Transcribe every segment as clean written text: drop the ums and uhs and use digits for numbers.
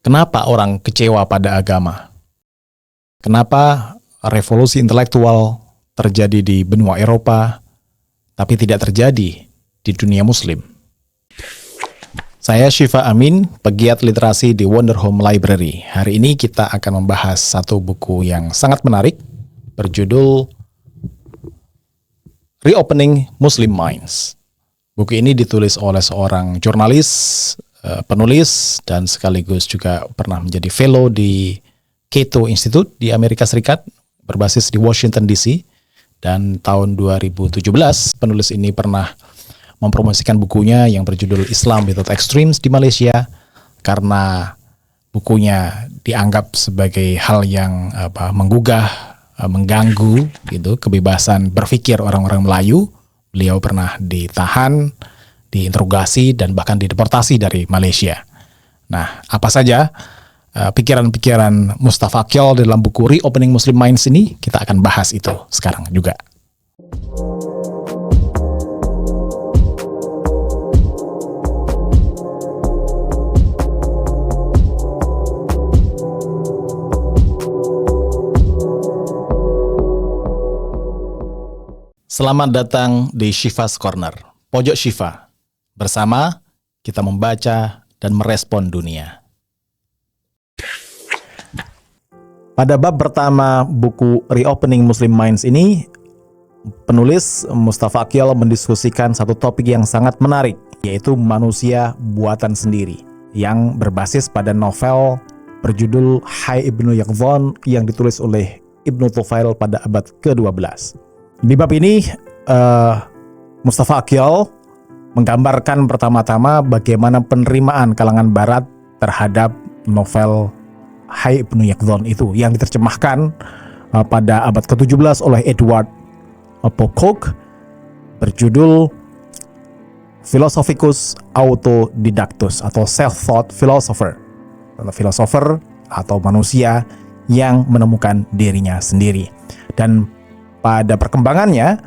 Kenapa orang kecewa pada agama? Kenapa revolusi intelektual terjadi di benua Eropa, tapi tidak terjadi di dunia Muslim? Saya Syifa Amin, pegiat literasi di Wonder Home Library. Hari ini kita akan membahas satu buku yang sangat menarik, berjudul Reopening Muslim Minds. Buku ini ditulis oleh seorang jurnalis, penulis, dan sekaligus juga pernah menjadi fellow di Cato Institute di Amerika Serikat, berbasis di Washington DC. Dan tahun 2017, penulis ini pernah mempromosikan bukunya yang berjudul Islam Without Extremes di Malaysia, karena bukunya dianggap sebagai hal yang menggugah, mengganggu gitu kebebasan berpikir orang-orang Melayu. Beliau pernah ditahan, diinterogasi, dan bahkan dideportasi dari Malaysia. Nah, apa saja pikiran-pikiran Mustafa Akyol dalam buku Reopening Muslim Minds ini? Kita akan bahas itu sekarang juga. Selamat datang di Syifa's Corner, pojok Syifa. Bersama kita membaca dan merespon dunia. Pada bab pertama buku Reopening Muslim Minds ini, penulis Mustafa Akyol mendiskusikan satu topik yang sangat menarik, yaitu manusia buatan sendiri, yang berbasis pada novel berjudul Hai Ibnu Yaqdhan yang ditulis oleh Ibnu Tufail pada abad ke-12. Di bab ini, Mustafa Akyol menggambarkan pertama-tama bagaimana penerimaan kalangan barat terhadap novel Hai Ibnu Yaqdhan itu, yang diterjemahkan pada abad ke-17 oleh Edward Pocock, berjudul Philosophicus Autodidactus atau Self-Thought Philosopher, filosofer atau manusia yang menemukan dirinya sendiri. Dan pada perkembangannya,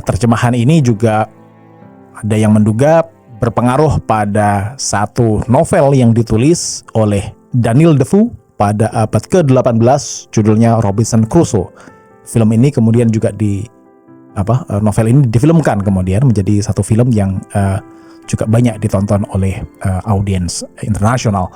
terjemahan ini juga ada yang menduga berpengaruh pada satu novel yang ditulis oleh Daniel Defoe pada abad ke-18, judulnya Robinson Crusoe. Film ini kemudian juga novel ini difilmkan kemudian menjadi satu film yang juga banyak ditonton oleh audiens internasional.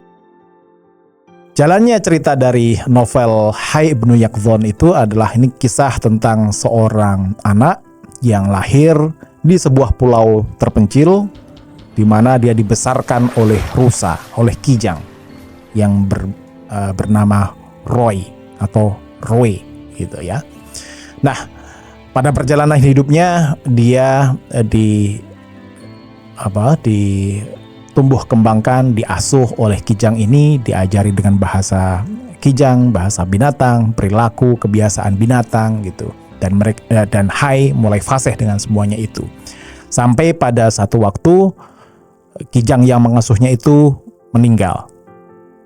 Jalannya cerita dari novel Hai Ibnu Yaqdhan itu adalah ini kisah tentang seorang anak yang lahir di sebuah pulau terpencil, di mana dia dibesarkan oleh rusa, oleh kijang yang bernama Roy atau Roy gitu ya. Nah, pada perjalanan hidupnya dia tumbuh kembangkan, diasuh oleh kijang ini, diajari dengan bahasa kijang, bahasa binatang, perilaku, kebiasaan binatang gitu. Dan Hai mulai fasih dengan semuanya itu. Sampai pada satu waktu kijang yang mengasuhnya itu meninggal.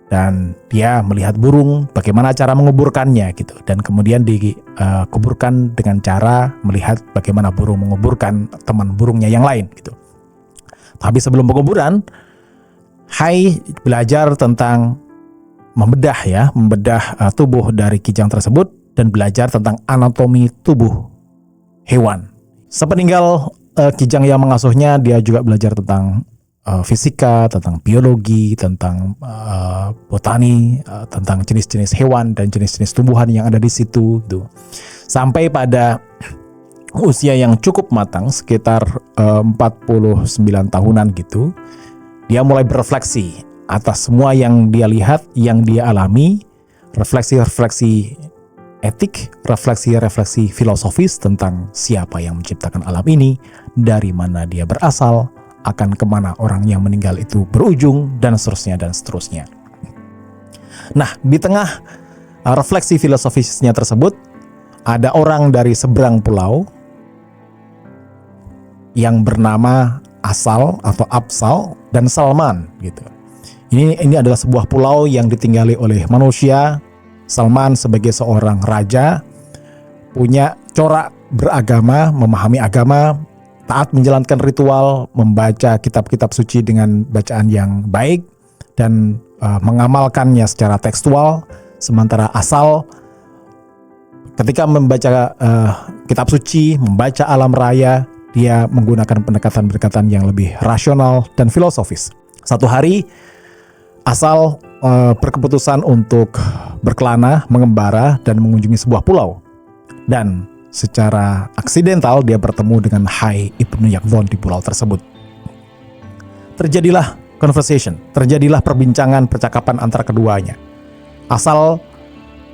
Dan dia melihat burung, bagaimana cara menguburkannya gitu. Dan kemudian dikuburkan dengan cara melihat bagaimana burung menguburkan teman burungnya yang lain gitu. Tapi sebelum penguburan, Hai belajar tentang membedah tubuh dari kijang tersebut dan belajar tentang anatomi tubuh hewan. Sepeninggal kijang yang mengasuhnya, dia juga belajar tentang fisika, tentang biologi, tentang botani, tentang jenis-jenis hewan dan jenis-jenis tumbuhan yang ada di situ gitu. Sampai pada usia yang cukup matang, sekitar 49 tahunan gitu, dia mulai berefleksi atas semua yang dia lihat, yang dia alami, refleksi-refleksi etik, refleksi-refleksi filosofis tentang siapa yang menciptakan alam ini, dari mana dia berasal, akan kemana orang yang meninggal itu berujung, dan seterusnya dan seterusnya. Nah, di tengah refleksi filosofisnya tersebut, ada orang dari seberang pulau yang bernama Asal atau Absal dan Salman gitu. Ini adalah sebuah pulau yang ditinggali oleh manusia. Salman sebagai seorang raja punya corak beragama, memahami agama, taat menjalankan ritual, membaca kitab-kitab suci dengan bacaan yang baik, dan mengamalkannya secara tekstual, sementara Asal ketika membaca kitab suci, membaca alam raya, dia menggunakan pendekatan-pendekatan yang lebih rasional dan filosofis. Satu hari Asal berkeputusan untuk berkelana, mengembara, dan mengunjungi sebuah pulau. Dan secara aksidental dia bertemu dengan Hai Ibnu Yaqdhan di pulau tersebut. Terjadilah conversation, terjadilah perbincangan, percakapan antara keduanya. Asal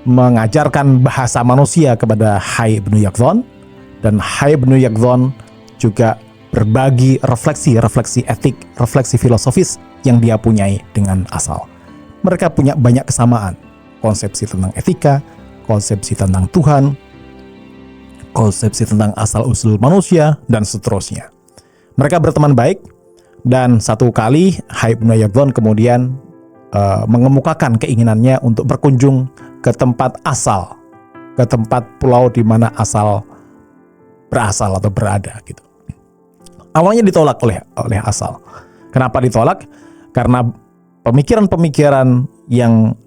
mengajarkan bahasa manusia kepada Hai Ibnu Yaqdhan, dan Hai Ibnu Yaqdhan juga berbagi refleksi etik, refleksi filosofis yang dia punyai dengan Asal. Mereka punya banyak kesamaan, konsepsi tentang etika, konsepsi tentang Tuhan, konsepsi tentang asal-usul manusia, dan seterusnya. Mereka berteman baik, dan satu kali Hai Ibnu Yaqdhan kemudian mengemukakan keinginannya untuk berkunjung ke tempat Asal, ke tempat pulau di mana Asal berasal atau berada gitu. Awalnya ditolak oleh Asal. Kenapa ditolak? Karena pemikiran-pemikiran yang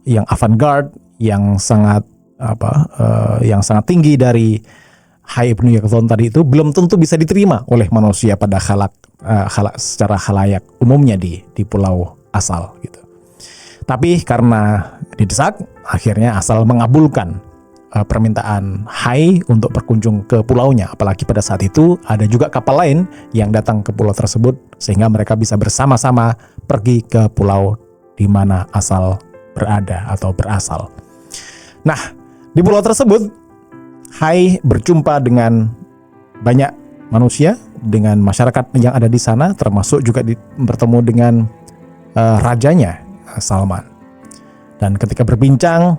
yang avant-garde, yang sangat tinggi dari Hai Ibnu Yaqdhan tadi itu belum tentu bisa diterima oleh manusia pada secara khalayak umumnya di pulau Asal gitu. Tapi karena didesak, akhirnya Asal mengabulkan permintaan Hai untuk berkunjung ke pulaunya. Apalagi pada saat itu ada juga kapal lain yang datang ke pulau tersebut, sehingga mereka bisa bersama-sama pergi ke pulau di mana Asal berada atau berasal. Nah, di pulau tersebut Hai berjumpa dengan banyak manusia, dengan masyarakat yang ada di sana, termasuk juga bertemu dengan rajanya Salman. Dan ketika berbincang,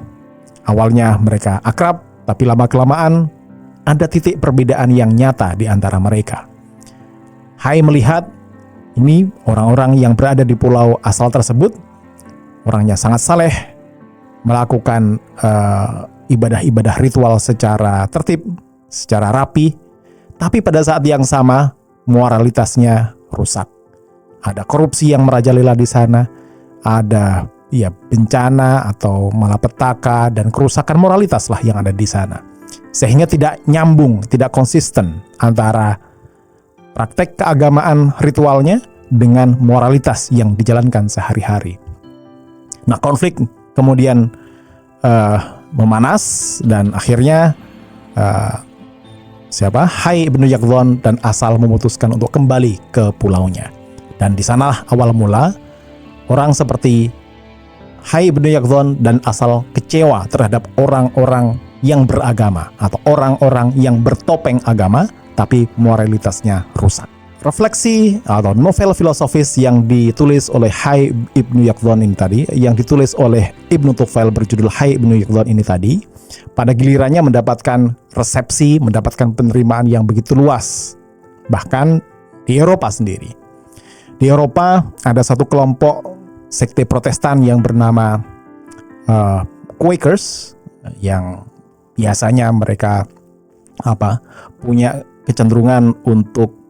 awalnya mereka akrab, tapi lama-kelamaan ada titik perbedaan yang nyata di antara mereka. Hai melihat ini orang-orang yang berada di pulau Asal tersebut, orangnya sangat saleh, melakukan ibadah-ibadah ritual secara tertib, secara rapi, tapi pada saat yang sama moralitasnya rusak. Ada korupsi yang merajalela di sana, ada bencana atau malapetaka dan kerusakan moralitas lah yang ada di sana. Sehingga tidak nyambung, tidak konsisten antara praktek keagamaan ritualnya dengan moralitas yang dijalankan sehari-hari. Nah, konflik kemudian memanas dan akhirnya Hai Ibnu Yaqdhan dan Asal memutuskan untuk kembali ke pulaunya. Dan di sanalah awal mula orang seperti Hai Ibnu Yaqdhan dan Asal kecewa terhadap orang-orang yang beragama atau orang-orang yang bertopeng agama tapi moralitasnya rusak. Refleksi atau novel filosofis yang ditulis oleh Hai Ibnu Yaqdhan ini tadi, yang ditulis oleh Ibnu Tufail berjudul Hai Ibnu Yaqdhan ini tadi, pada gilirannya mendapatkan resepsi, mendapatkan penerimaan yang begitu luas, bahkan di Eropa sendiri. Di Eropa ada satu kelompok sekte Protestan yang bernama Quakers, yang biasanya mereka punya kecenderungan untuk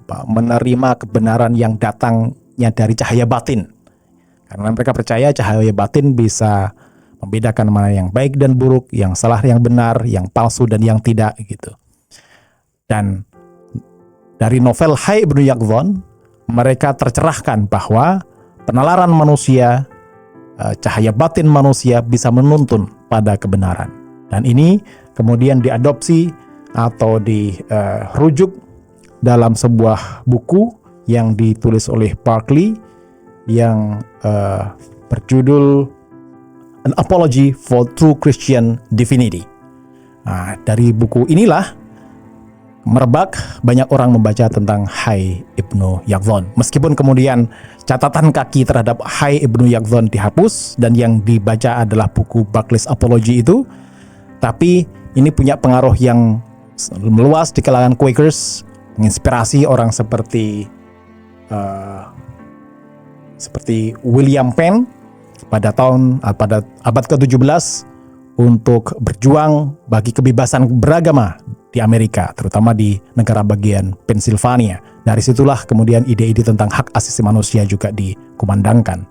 menerima kebenaran yang datangnya dari cahaya batin. Karena mereka percaya cahaya batin bisa membedakan mana yang baik dan buruk, yang salah yang benar, yang palsu dan yang tidak gitu. Dan dari novel Hai Ibnu Yaqdhan, mereka tercerahkan bahwa penalaran manusia, cahaya batin manusia bisa menuntun pada kebenaran. Dan ini kemudian diadopsi atau dirujuk dalam sebuah buku yang ditulis oleh Barclay yang berjudul An Apology for True Christian Divinity. Nah, dari buku inilah merebak banyak orang membaca tentang Hai Ibnu Yaqdhan. Meskipun kemudian catatan kaki terhadap Hai Ibnu Yaqdhan dihapus dan yang dibaca adalah buku Barclay's Apology itu, tapi ini punya pengaruh yang meluas di kalangan Quakers, menginspirasi orang seperti William Penn pada abad ke-17 untuk berjuang bagi kebebasan beragama di Amerika, terutama di negara bagian Pennsylvania. Dari situlah kemudian ide-ide tentang hak asasi manusia juga kumandangkan.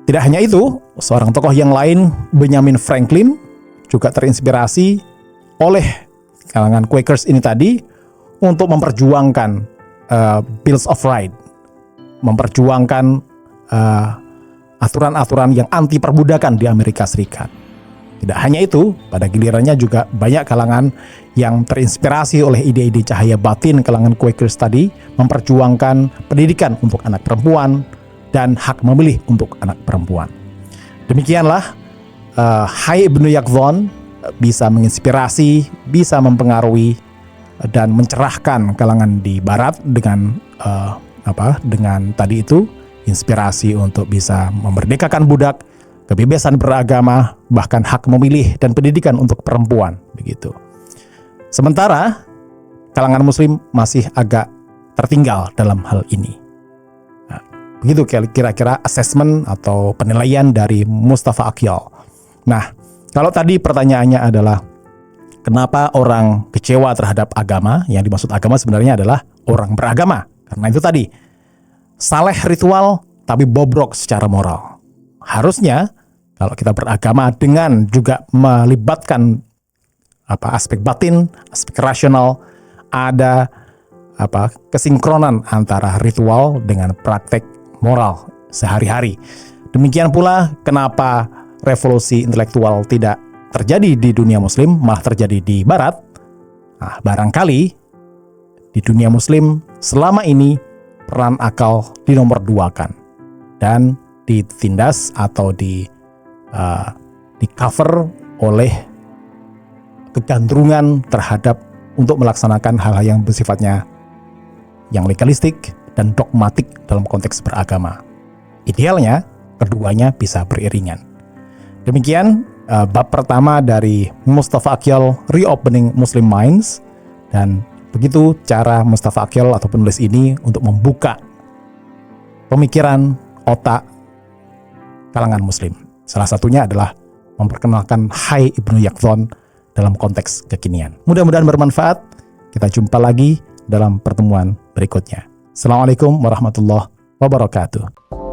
Tidak hanya itu, seorang tokoh yang lain, Benjamin Franklin, juga terinspirasi oleh kalangan Quakers ini tadi untuk memperjuangkan Bills of Rights, memperjuangkan aturan-aturan yang anti perbudakan di Amerika Serikat. Tidak hanya itu, pada gilirannya juga banyak kalangan yang terinspirasi oleh ide-ide cahaya batin kalangan Quakers tadi, memperjuangkan pendidikan untuk anak perempuan dan hak memilih untuk anak perempuan. Demikianlah Hai Ibnu Yaqdhan bisa menginspirasi, bisa mempengaruhi dan mencerahkan kalangan di Barat dengan dengan tadi itu inspirasi untuk bisa memerdekakan budak, kebebasan beragama, bahkan hak memilih dan pendidikan untuk perempuan, begitu. Sementara kalangan Muslim masih agak tertinggal dalam hal ini. Nah, begitu kira-kira assessment atau penilaian dari Mustafa Akyol. Nah, kalau tadi pertanyaannya adalah kenapa orang kecewa terhadap agama? Yang dimaksud agama sebenarnya adalah orang beragama. Karena itu tadi, saleh ritual tapi bobrok secara moral. Harusnya kalau kita beragama dengan juga melibatkan aspek batin, aspek rasional, ada kesinkronan antara ritual dengan praktek moral sehari-hari. Demikian pula kenapa revolusi intelektual tidak terjadi di dunia Muslim, malah terjadi di Barat. Nah, barangkali di dunia Muslim selama ini peran akal dinomorduakan dan ditindas atau di cover oleh kegandrungan terhadap untuk melaksanakan hal-hal yang bersifatnya yang legalistik dan dogmatik dalam konteks beragama. Idealnya keduanya bisa beriringan. Demikian bab pertama dari Mustafa Akyol, Reopening Muslim Minds, dan begitu cara Mustafa Akyol atau penulis ini untuk membuka pemikiran otak kalangan Muslim. Salah satunya adalah memperkenalkan Hai Ibnu Yaqdhan dalam konteks kekinian. Mudah-mudahan bermanfaat. Kita jumpa lagi dalam pertemuan berikutnya. Assalamualaikum warahmatullahi wabarakatuh.